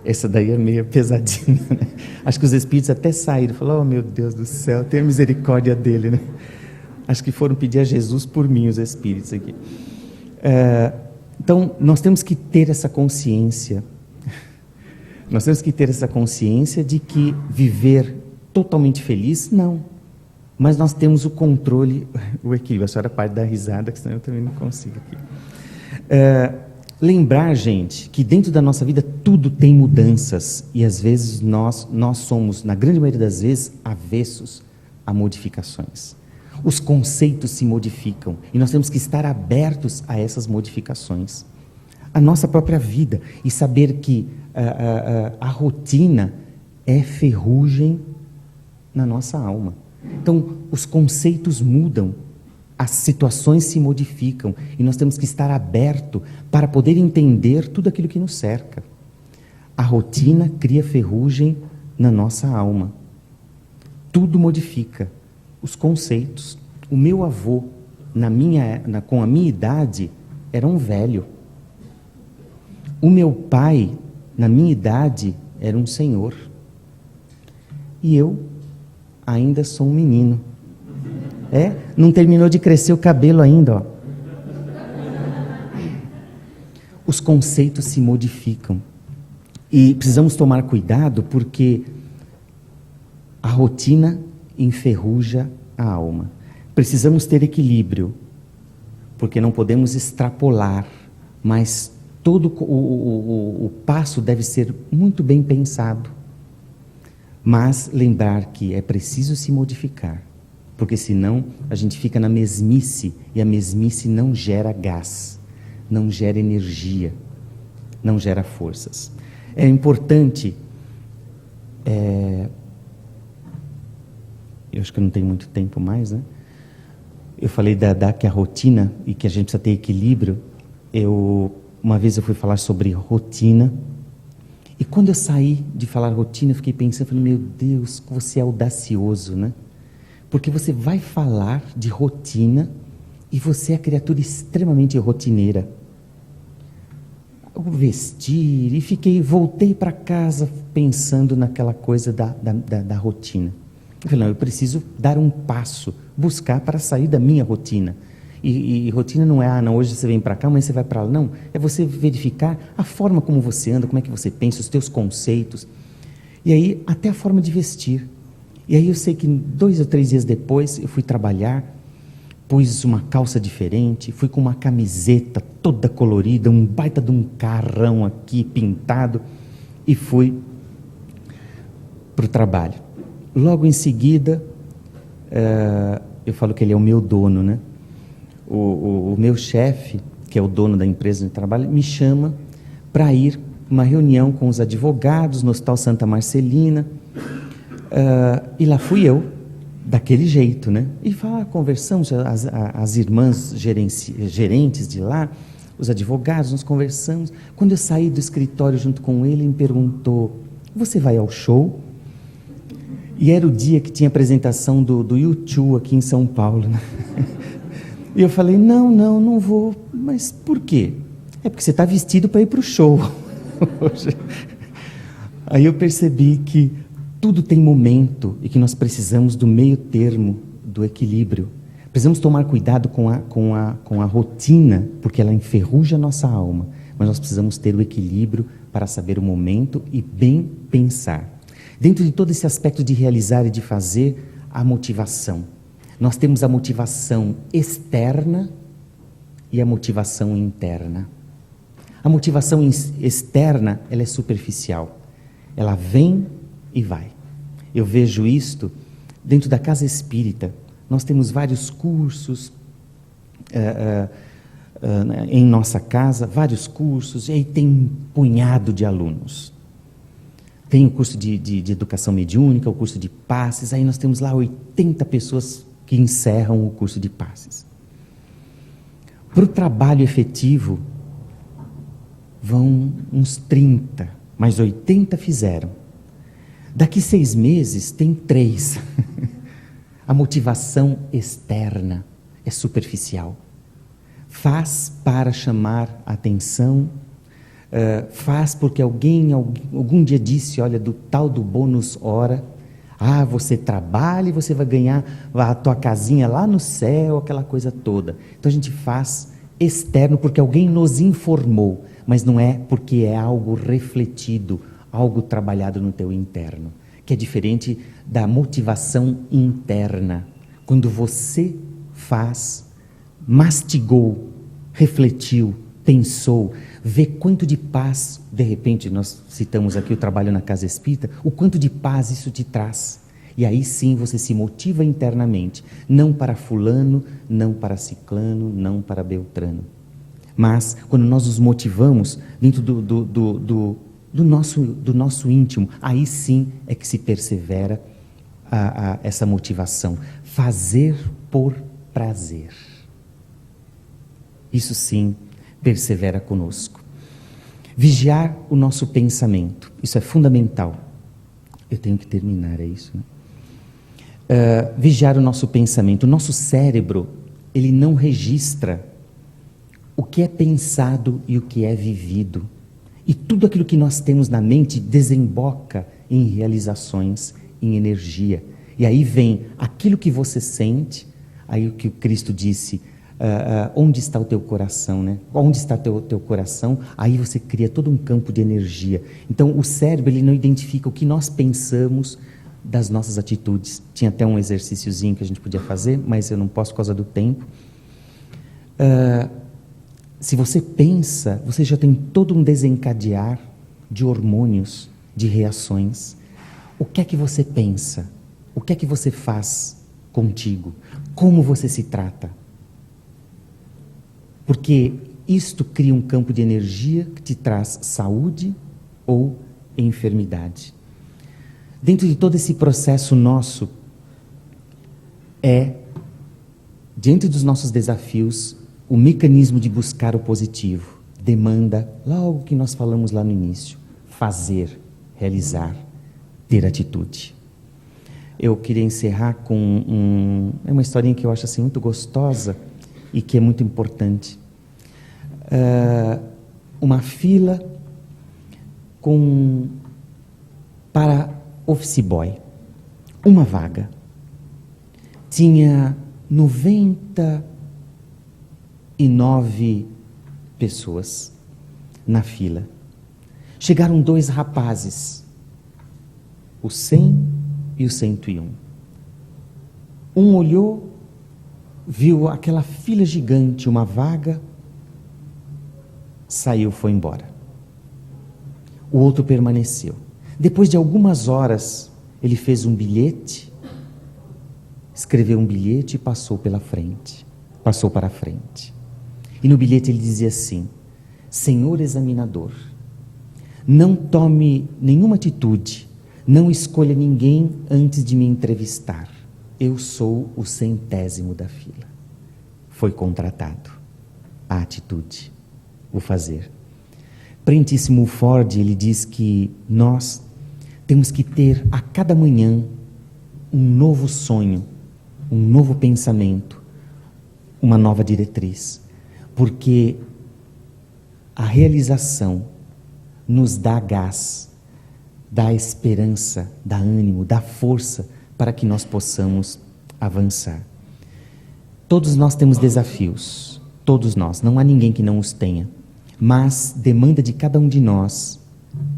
Essa daí é meio pesadinha, né? Acho que os espíritos até saíram, falaram, oh meu Deus do céu, tenha misericórdia dele, né? Acho que foram pedir a Jesus por mim, os espíritos aqui. Então, nós temos que ter essa consciência. Nós temos que ter essa consciência de que viver totalmente feliz, não. Mas nós temos o controle, o equilíbrio. A senhora pode dar risada, que senão eu também não consigo aqui. Lembrar, gente, que dentro da nossa vida tudo tem mudanças. E às vezes nós somos, na grande maioria das vezes, avessos a modificações. Os conceitos se modificam e nós temos que estar abertos a essas modificações. A nossa própria vida e saber que a rotina é ferrugem na nossa alma. Então, os conceitos mudam, as situações se modificam e nós temos que estar aberto para poder entender tudo aquilo que nos cerca. A rotina cria ferrugem na nossa alma. Tudo modifica. Os conceitos. O meu avô, com a minha idade, era um velho. O meu pai, na minha idade, era um senhor. E eu ainda sou um menino. Não terminou de crescer o cabelo ainda, ó. Os conceitos se modificam. E precisamos tomar cuidado porque a rotina enferruja a alma. Precisamos ter equilíbrio, porque não podemos extrapolar, mas todo o passo deve ser muito bem pensado. Mas lembrar que é preciso se modificar, porque senão a gente fica na mesmice, e a mesmice não gera gás, não gera energia, não gera forças. É importante, eu acho que eu não tenho muito tempo mais, né? Eu falei que a rotina e que a gente precisa ter equilíbrio. Uma vez eu fui falar sobre rotina, e quando eu saí de falar rotina, eu fiquei pensando, falei, meu Deus, você é audacioso, né? Porque você vai falar de rotina e você é criatura extremamente rotineira. Eu vestir e voltei para casa pensando naquela coisa da rotina. Eu falei, não, eu preciso dar um passo, buscar para sair da minha rotina. E rotina não é, não, hoje você vem para cá, amanhã você vai para lá. Não, é você verificar a forma como você anda, como é que você pensa, os teus conceitos. E aí, até a forma de vestir. E aí eu sei que 2 ou 3 dias depois, eu fui trabalhar, pus uma calça diferente, fui com uma camiseta toda colorida, um baita de um carrão aqui, pintado, e fui para o trabalho. Logo em seguida, eu falo que ele é o meu dono, né? O meu chefe, que é o dono da empresa de trabalho, me chama para ir uma reunião com os advogados no Hospital Santa Marcelina, e lá fui eu, daquele jeito, né? E conversamos, as irmãs gerentes de lá, os advogados, nós conversamos. Quando eu saí do escritório junto com ele me perguntou, você vai ao show? E era o dia que tinha apresentação do U2 aqui em São Paulo, né? E eu falei, não vou. Mas por quê? É porque você está vestido para ir para o show. Aí eu percebi que tudo tem momento e que nós precisamos do meio termo, do equilíbrio. Precisamos tomar cuidado com a rotina, porque ela enferruja a nossa alma. Mas nós precisamos ter o equilíbrio para saber o momento e bem pensar. Dentro de todo esse aspecto de realizar e de fazer, a motivação. Nós temos a motivação externa e a motivação interna. A motivação externa, ela é superficial. Ela vem e vai. Eu vejo isto dentro da casa espírita. Nós temos vários cursos em nossa casa, vários cursos, e aí tem um punhado de alunos. Tem o curso de educação mediúnica, o curso de passes, aí nós temos lá 80 pessoas que encerram o curso de passes. Para o trabalho efetivo, vão uns 30, mas 80 fizeram. Daqui 6 meses tem 3. A motivação externa é superficial. Faz para chamar a atenção, faz porque alguém algum dia disse, olha, do tal do bônus hora, você trabalha e você vai ganhar a tua casinha lá no céu, aquela coisa toda. Então a gente faz externo porque alguém nos informou, mas não é porque é algo refletido, algo trabalhado no teu interno, que é diferente da motivação interna. Quando você faz, mastigou, refletiu, pensou, vê quanto de paz, de repente nós citamos aqui o trabalho na Casa Espírita, o quanto de paz isso te traz. E aí sim você se motiva internamente, não para fulano, não para ciclano, não para beltrano. Mas quando nós nos motivamos dentro do nosso íntimo, aí sim é que se persevera essa motivação. Fazer por prazer. Isso sim persevera conosco. Vigiar o nosso pensamento. Isso é fundamental. Eu tenho que terminar, é isso, né? Vigiar o nosso pensamento. O nosso cérebro, ele não registra o que é pensado e o que é vivido. E tudo aquilo que nós temos na mente desemboca em realizações, em energia. E aí vem aquilo que você sente, aí o que o Cristo disse, onde está o teu coração, né? Onde está teu coração? Aí você cria todo um campo de energia. Então o cérebro, ele não identifica o que nós pensamos das nossas atitudes. Tinha até um exercíciozinho que a gente podia fazer, mas eu não posso por causa do tempo. Se você pensa, você já tem todo um desencadear de hormônios, de reações. O que é que você pensa? O que é que você faz contigo? Como você se trata? Porque isto cria um campo de energia que te traz saúde ou enfermidade. Dentro de todo esse processo nosso, diante dos nossos desafios, o mecanismo de buscar o positivo demanda, logo que nós falamos lá no início, fazer, realizar, ter atitude. Eu queria encerrar com uma historinha que eu acho assim muito gostosa e que é muito importante. Uma fila para office boy, uma vaga. Tinha 99 pessoas na fila. Chegaram 2 rapazes, o 100 e o 101. Um olhou, viu aquela fila gigante, uma vaga, saiu, foi embora. O outro permaneceu. Depois de algumas horas, ele fez um bilhete, escreveu um bilhete e passou para a frente. E no bilhete ele dizia assim: Senhor examinador, não tome nenhuma atitude, não escolha ninguém antes de me entrevistar. Eu sou o 100º da fila. Foi contratado. A atitude, o fazer. Prentíssimo Ford, ele diz que nós temos que ter a cada manhã um novo sonho, um novo pensamento, uma nova diretriz. Porque a realização nos dá gás, dá esperança, dá ânimo, dá força para que nós possamos avançar. Todos nós temos desafios, todos nós, não há ninguém que não os tenha, mas demanda de cada um de nós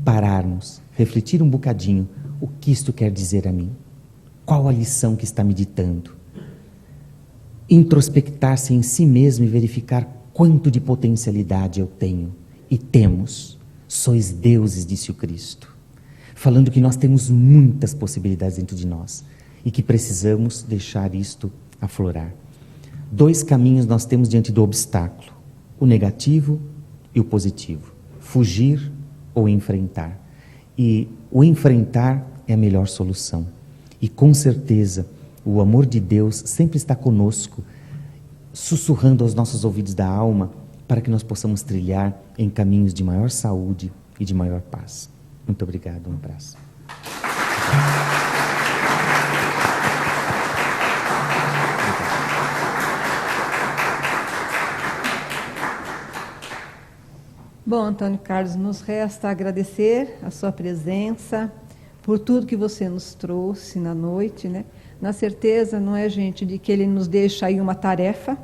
pararmos, refletir um bocadinho, o que isto quer dizer a mim? Qual a lição que está me ditando? Introspectar-se em si mesmo e verificar quanto de potencialidade eu tenho e temos. Sois deuses, disse o Cristo, falando que nós temos muitas possibilidades dentro de nós e que precisamos deixar isto aflorar. 2 caminhos nós temos diante do obstáculo: o negativo e o positivo, fugir ou enfrentar. E o enfrentar é a melhor solução. E com certeza o amor de Deus sempre está conosco, sussurrando aos nossos ouvidos da alma para que nós possamos trilhar em caminhos de maior saúde e de maior paz. Muito obrigado, um abraço. Bom, Antônio Carlos, nos resta agradecer a sua presença, por tudo que você nos trouxe na noite, né? Na certeza, não é, gente, de que ele nos deixa aí uma tarefa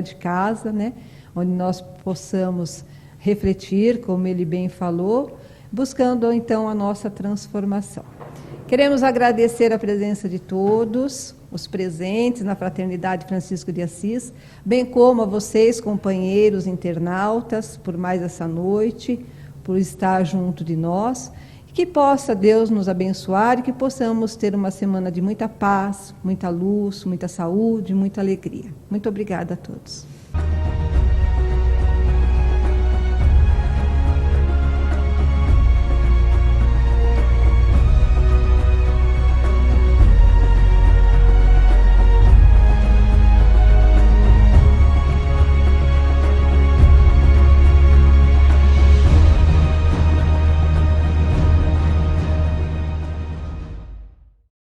de casa, né? Onde nós possamos refletir, como ele bem falou, buscando então a nossa transformação. Queremos agradecer a presença de todos, os presentes na Fraternidade Francisco de Assis, bem como a vocês, companheiros internautas, por mais essa noite, por estar junto de nós. Que possa Deus nos abençoar e que possamos ter uma semana de muita paz, muita luz, muita saúde, muita alegria. Muito obrigada a todos.